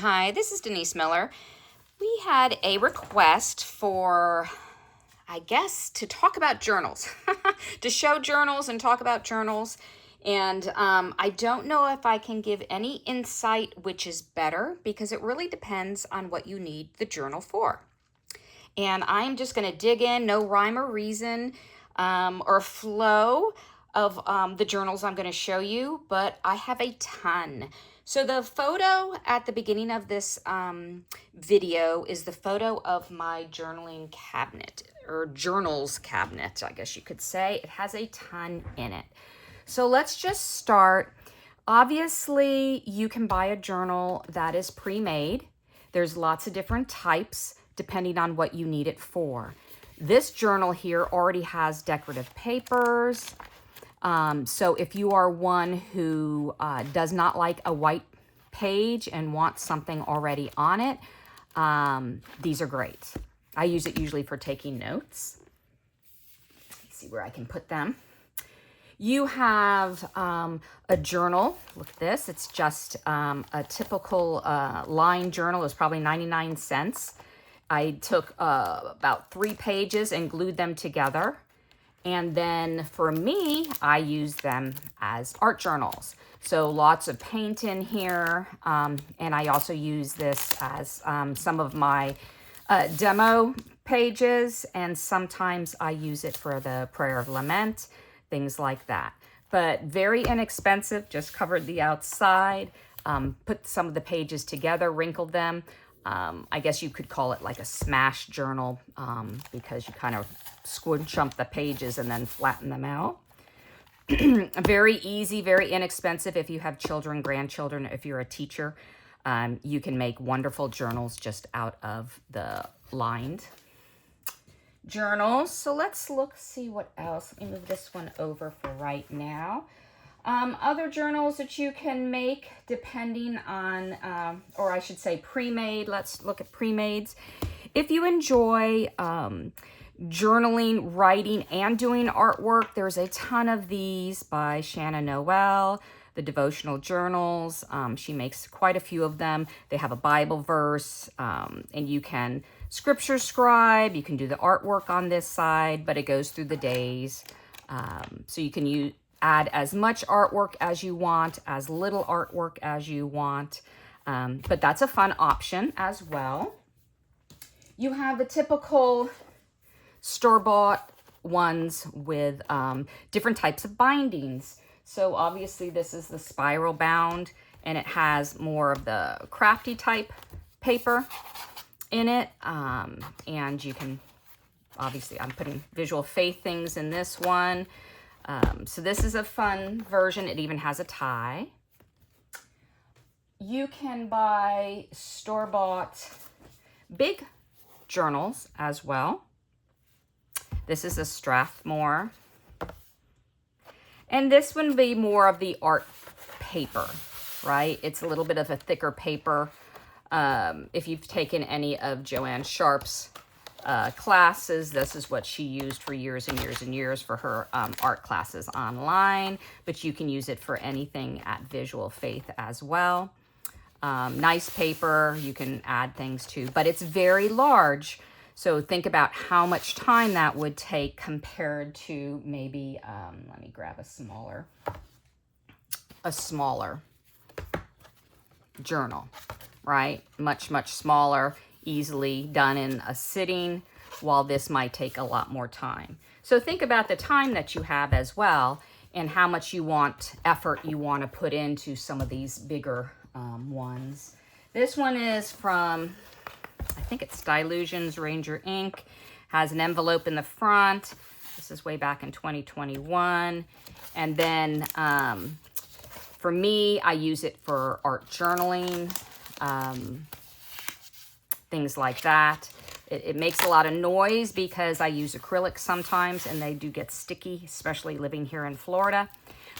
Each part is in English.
Hi, this is Denise Miller. We had a request for, I guess, to talk about journals, to show journals and talk about journals. And I don't know if I can give any insight which is better because it really depends on what you need the journal for. And I'm just going to dig in, no rhyme or reason or flow of the journals I'm going to show you, but I have a ton. So the photo at the beginning of this video is the photo of my journaling cabinet, or journals cabinet, I guess you could say. It has a ton in it. So let's just start. Obviously, you can buy a journal that is pre-made. There's lots of different types depending on what you need it for. This journal here already has decorative papers. So if you are one who does not like a white page and wants something already on it, these are great. I use it usually for taking notes. Let's see where I can put them. You have a journal. Look at this. It's just a typical line journal. It's probably 99 cents. I took about 3 pages and glued them together. And then for me, I use them as art journals. So lots of paint in here. And I also use this as some of my demo pages. And sometimes I use it for the prayer of lament, things like that. But very inexpensive, just covered the outside, put some of the pages together, wrinkled them. I guess you could call it like a smash journal because you kind of squinch up the pages and then flatten them out. Very easy, very inexpensive. If you have children, grandchildren, if you're a teacher, you can make wonderful journals just out of the lined journals. So let's see what else. Let me move this one over for right now. Other journals that you can make depending on, or I should say pre-made. Let's look at pre-mades. If you enjoy journaling, writing, and doing artwork, there's a ton of these by Shannon Noel, the devotional journals. She makes quite a few of them. They have a Bible verse, and you can scripture scribe. You can do the artwork on this side, but it goes through the days. So you can add as much artwork as you want, as little artwork as you want. But that's a fun option as well. You have the typical store-bought ones with different types of bindings. So obviously this is the spiral bound, and it has more of the crafty type paper in it. And you can, obviously I'm putting visual faith things in this one. So this is a fun version. It even has a tie. You can buy store-bought big journals as well. This is a Strathmore. And this one would be more of the art paper, right? It's a little bit of a thicker paper. If you've taken any of Joanne Sharp's classes, this is what she used for years and years and years for her art classes online, but you can use it for anything at Visual Faith as well. Nice paper, you can add things to, but it's very large. So think about how much time that would take compared to maybe, let me grab a smaller journal, right? Much, much smaller, easily done in a sitting, while this might take a lot more time. So think about the time that you have as well and how much effort you want to put into some of these bigger ones. This one is from, I think it's Stylusions Ranger Ink. Has an envelope in the front. This is way back in 2021. And then for me, I use it for art journaling, things like that. It makes a lot of noise because I use acrylics sometimes and they do get sticky, especially living here in Florida.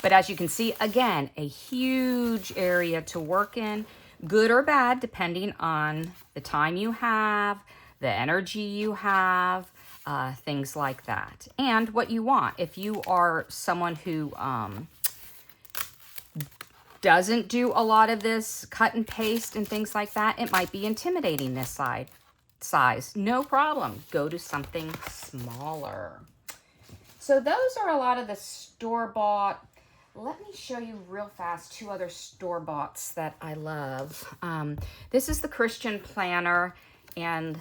But as you can see, again, a huge area to work in, good or bad, depending on the time you have, the energy you have, things like that, and what you want. If you are someone who doesn't do a lot of this cut and paste and things like that, it might be intimidating this size. No problem. Go to something smaller. So those are a lot of the store-bought. Let me show you real fast 2 other store-boughts that I love. This is the Christian Planner, and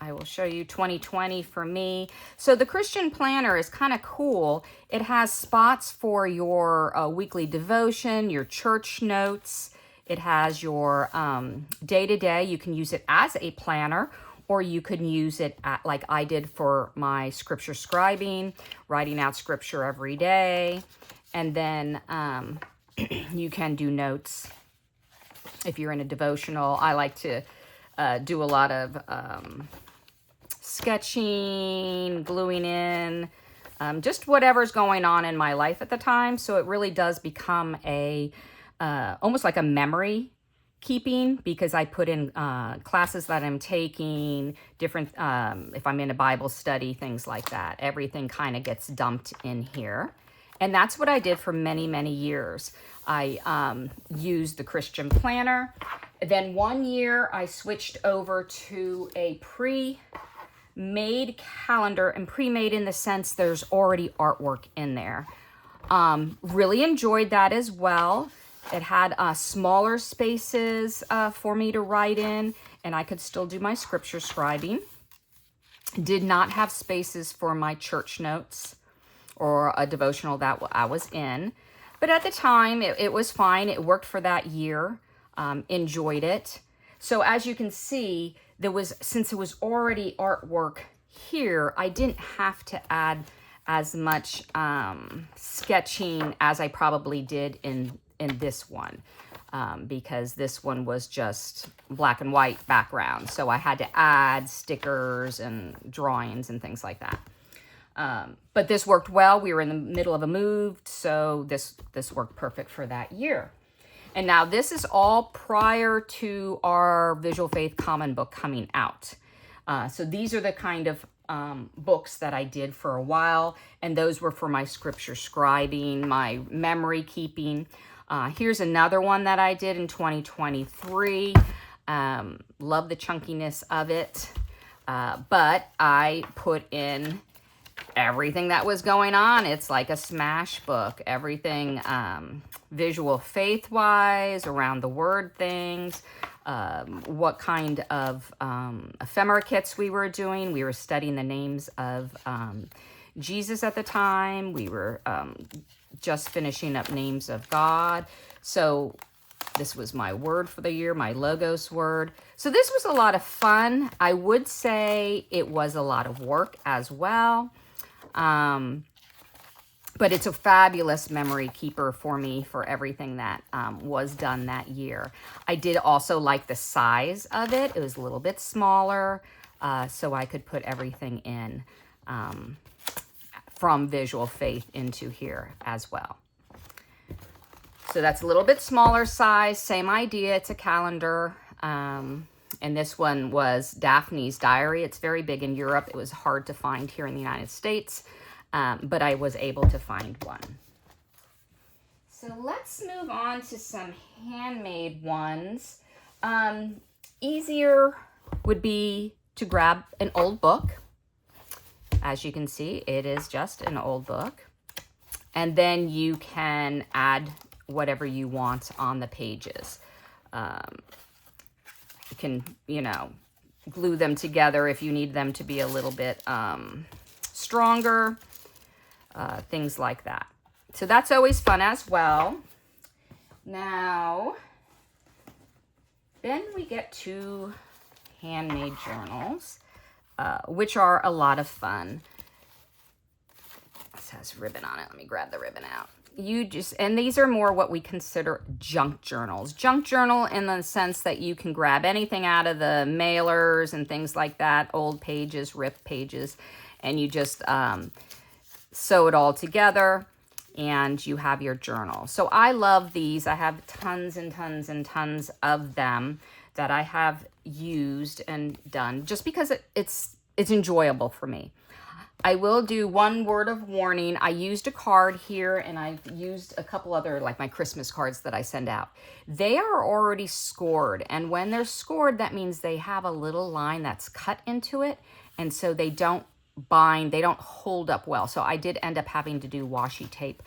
I will show you 2020 for me. So the Christian Planner is kind of cool. It has spots for your weekly devotion, your church notes. It has your day-to-day. You can use it as a planner, or you could use it like I did for my scripture scribing, writing out scripture every day. And then you can do notes if you're in a devotional. I like to do a lot of sketching, gluing in, just whatever's going on in my life at the time. So it really does become a almost like a memory keeping, because I put in classes that I'm taking, different, if I'm in a Bible study, things like that. Everything kind of gets dumped in here. And that's what I did for many, many years. I used the Christian Planner. Then one year I switched over to a pre-made calendar, and pre-made in the sense there's already artwork in there. Really enjoyed that as well. It had smaller spaces for me to write in, and I could still do my scripture scribing. Did not have spaces for my church notes or a devotional that I was in. But at the time, it was fine. It worked for that year. Enjoyed it. So as you can see, since it was already artwork here, I didn't have to add as much sketching as I probably did in this one, because this one was just black and white background. So I had to add stickers and drawings and things like that. But this worked well. We were in the middle of a move, so this worked perfect for that year. And now this is all prior to our Visual Faith Common Book coming out. So these are the kind of books that I did for a while, and those were for my scripture scribing, my memory keeping. Here's another one that I did in 2023. Love the chunkiness of it, but I put in everything that was going on. It's like a smash book. Everything visual faith-wise, around the word things, what kind of ephemera kits we were doing. We were studying the names of Jesus at the time. We were just finishing up names of God. So this was my word for the year, my Logos word. So this was a lot of fun. I would say it was a lot of work as well. But it's a fabulous memory keeper for me for everything that was done that year. I did also like the size of it. It was a little bit smaller, so I could put everything in from Visual Faith into here as well. So that's a little bit smaller size, same idea. It's a calendar. And this one was Daphne's Diary. It's very big in Europe. It was hard to find here in the United States, but I was able to find one. So let's move on to some handmade ones. Easier would be to grab an old book. As you can see, it is just an old book. And then you can add whatever you want on the pages. You can, glue them together if you need them to be a little bit stronger, things like that. So that's always fun as well. Now, then we get to handmade journals, which are a lot of fun. This has ribbon on it. Let me grab the ribbon out. And these are more what we consider junk journals. Junk journal in the sense that you can grab anything out of the mailers and things like that, old pages, ripped pages, and you just sew it all together and you have your journal. So I love these. I have tons and tons and tons of them that I have used and done just because it's enjoyable for me. I will do one word of warning. I used a card here, and I've used a couple other, like my Christmas cards that I send out. They are already scored, and when they're scored, that means they have a little line that's cut into it, and so they don't bind, they don't hold up well. So I did end up having to do washi tape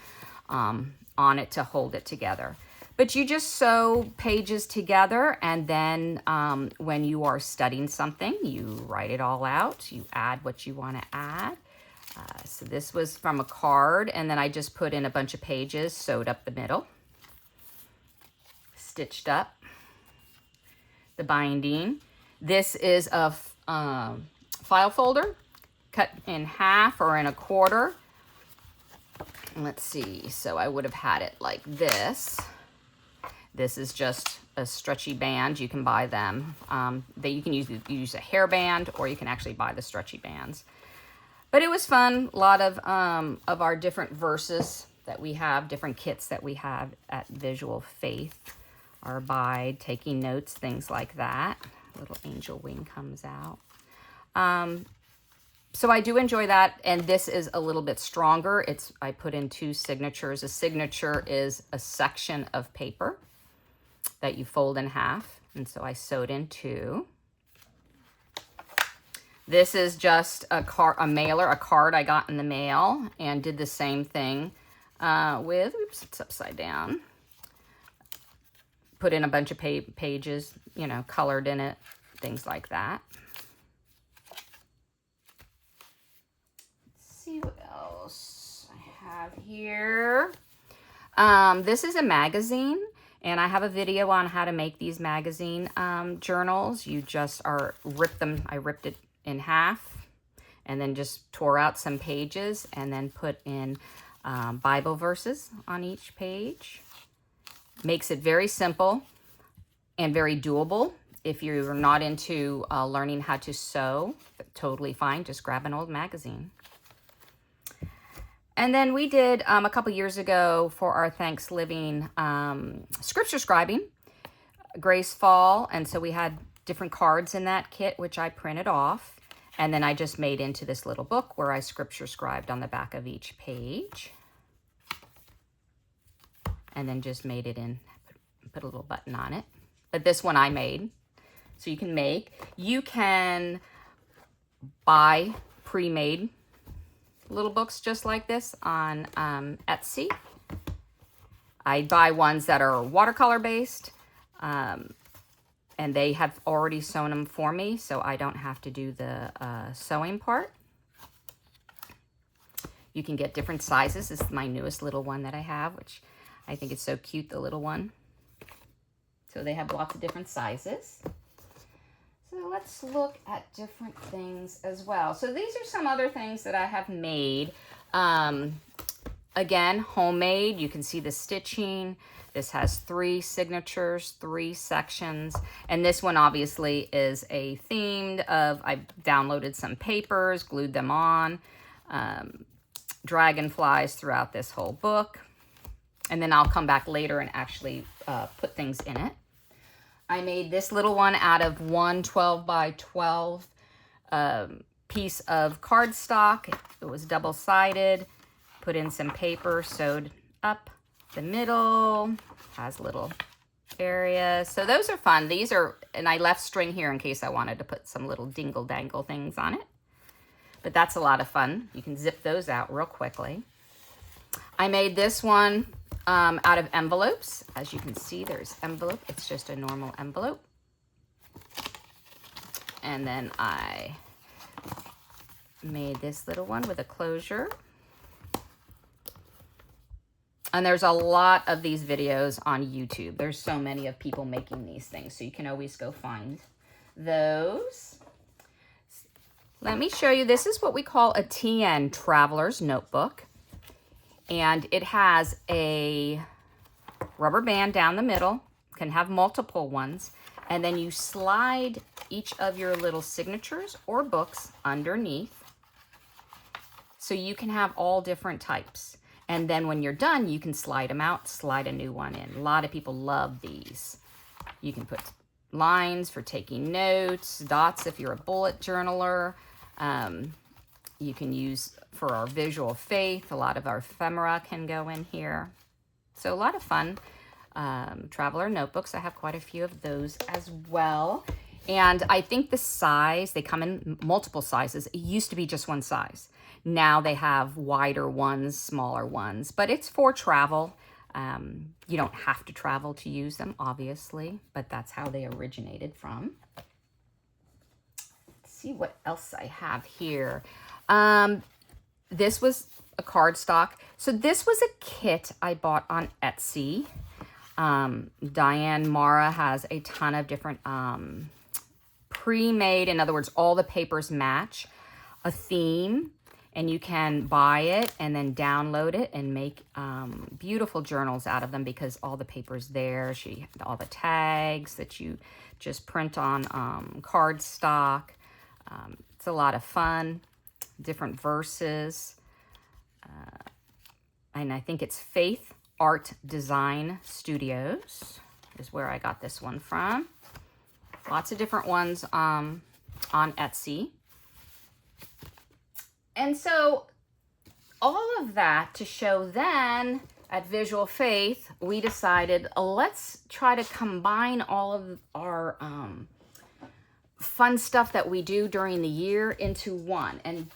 on it to hold it together. But you just sew pages together, and then when you are studying something, you write it all out. You add what you want to add. So this was from a card, and then I just put in a bunch of pages, sewed up the middle, stitched up the binding. This is a file folder, cut in half or in a quarter. Let's see, so I would have had it like this. This is just a stretchy band. You can buy them. You can use a hairband, or you can actually buy the stretchy bands. But it was fun. A lot of our different verses that we have, different kits that we have at Visual Faith are by taking notes, things like that. Little angel wing comes out. So I do enjoy that, and this is a little bit stronger. I put in 2 signatures. A signature is a section of paper that you fold in half, and so I sewed in 2. This is just a card I got in the mail, and did the same thing with, oops, it's upside down. Put in a bunch of pages, you know, colored in it, things like that. Let's see what else I have here. This is a magazine, and I have a video on how to make these magazine journals. You just rip them. I ripped it in half, and then just tore out some pages, and then put in Bible verses on each page. Makes it very simple and very doable. If you're not into learning how to sew, totally fine. Just grab an old magazine. And then we did a couple years ago for our Thanksgiving scripture scribing, Grace Fall, and so we had different cards in that kit, which I printed off. And then I just made into this little book where I scripture scribed on the back of each page. And then just made it in, put a little button on it. But this one I made. So you can buy pre-made little books just like this on Etsy. I buy ones that are watercolor based. And they have already sewn them for me, so I don't have to do the sewing part. You can get different sizes. This is my newest little one that I have, which I think is so cute, the little one. So they have lots of different sizes. So let's look at different things as well. So these are some other things that I have made. Again, homemade. You can see the stitching. This has 3 signatures, 3 sections. And this one obviously is a themed of, I downloaded some papers, glued them on, dragonflies throughout this whole book. And then I'll come back later and actually put things in it. I made this little one out of one 12 by 12 piece of cardstock. It was double-sided. Put in some paper, sewed up the middle, has little areas. So those are fun. These are, and I left string here in case I wanted to put some little dingle dangle things on it. But that's a lot of fun. You can zip those out real quickly. I made this one out of envelopes. As you can see, there's envelope. It's just a normal envelope. And then I made this little one with a closure. And there's a lot of these videos on YouTube. There's so many of people making these things, so you can always go find those. Let me show you. This is what we call a TN Traveler's Notebook. And it has a rubber band down the middle. Can have multiple ones. And then you slide each of your little signatures or books underneath. So you can have all different types. And then when you're done, you can slide them out, slide a new one in. A lot of people love these. You can put lines for taking notes, dots if you're a bullet journaler. you can use for our visual faith. A lot of our ephemera can go in here. So a lot of fun traveler notebooks. I have quite a few of those as well. And I think the size, they come in multiple sizes. It used to be just one size. Now they have wider ones, smaller ones, but it's for travel. You don't have to travel to use them, obviously, but that's how they originated from. Let's see what else I have here. This was a cardstock. So this was a kit I bought on Etsy. Diane Mara has a ton of different pre-made, in other words, all the papers match a theme, and you can buy it and then download it and make beautiful journals out of them because all the paper's there. All the tags that you just print on cardstock. It's a lot of fun. Different verses. And I think it's Faith Art Design Studios is where I got this one from. Lots of different ones on Etsy. And so all of that to show then at Visual Faith, we decided let's try to combine all of our fun stuff that we do during the year into one. And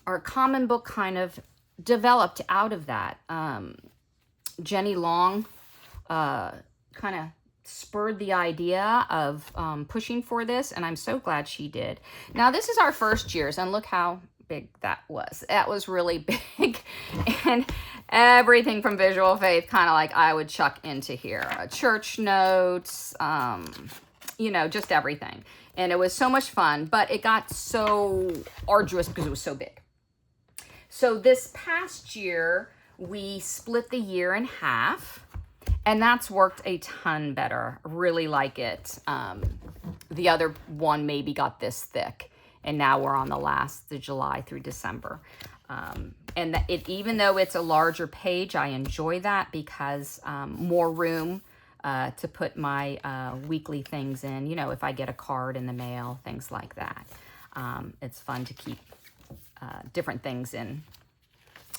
our common book kind of developed out of that. Jenny Long kind of spurred the idea of pushing for this, and I'm so glad she did. Now, this is our first year's, and look how big that was. That was really big, and everything from Visual Faith kind of like I would chuck into here. Church notes, you know, just everything. And it was so much fun, but it got so arduous because it was so big. So this past year, we split the year in half, and that's worked a ton better. Really like it. The other one maybe got this thick, and now we're on the July through December. And even though it's a larger page, I enjoy that because more room to put my weekly things in. You know, if I get a card in the mail, things like that. It's fun to keep different things in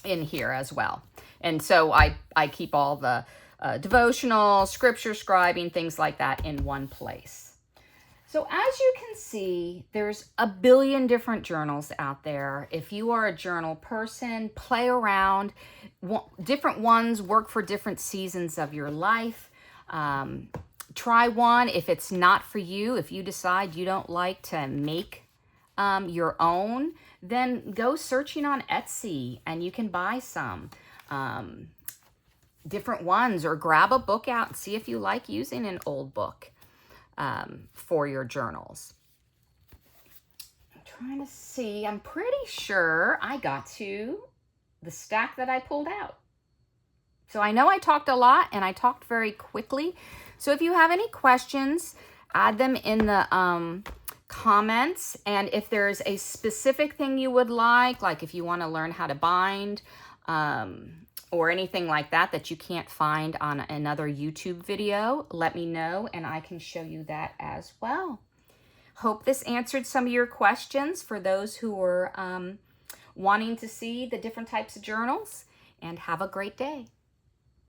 here as well. And so I keep all the devotional, scripture scribing, things like that in one place. So as you can see, there's a billion different journals out there. If you are a journal person, play around. Different ones work for different seasons of your life. Try one. If it's not for you, if you decide you don't like to make your own, then go searching on Etsy and you can buy some different ones, or grab a book out and see if you like using an old book for your journals. I'm trying to see. I'm pretty sure I got to the stack that I pulled out. So I know I talked a lot and I talked very quickly. So if you have any questions, add them in the comments. And if there's a specific thing you would like if you want to learn how to bind or anything like that you can't find on another YouTube video, let me know and I can show you that as well. Hope this answered some of your questions for those who were wanting to see the different types of journals, and have a great day.